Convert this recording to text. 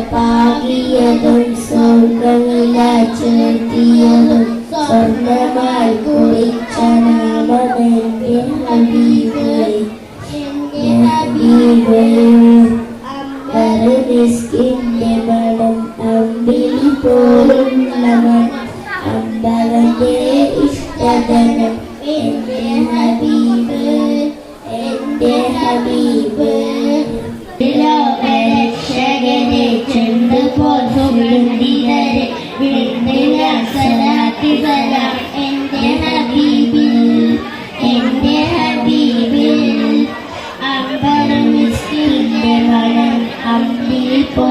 പാകിയതും സ്വർഗമില ചേർത്തിയതും സ്വർണ്ണമായി കുളിച്ച നാമമെന്റെ ഹബീബ് മിസ്കിന്റെ മണം അമ്പിളി പോലുള്ള അമ്പലന്റെ ഇഷ്ടധനം എന്റെ ഹബീബ് എന്റെ ഹബീബ് ലോകരക്ഷകനെ ചെണ്ടുപോൽ സുഗന്ധിതരെ സലാത്തി സലാം എന്റെ ഹബീബിൽ എന്റെ ഹബീബിൽ അമ്പലം മിസ്കിന്റെ മണം അമ്പിളി പോ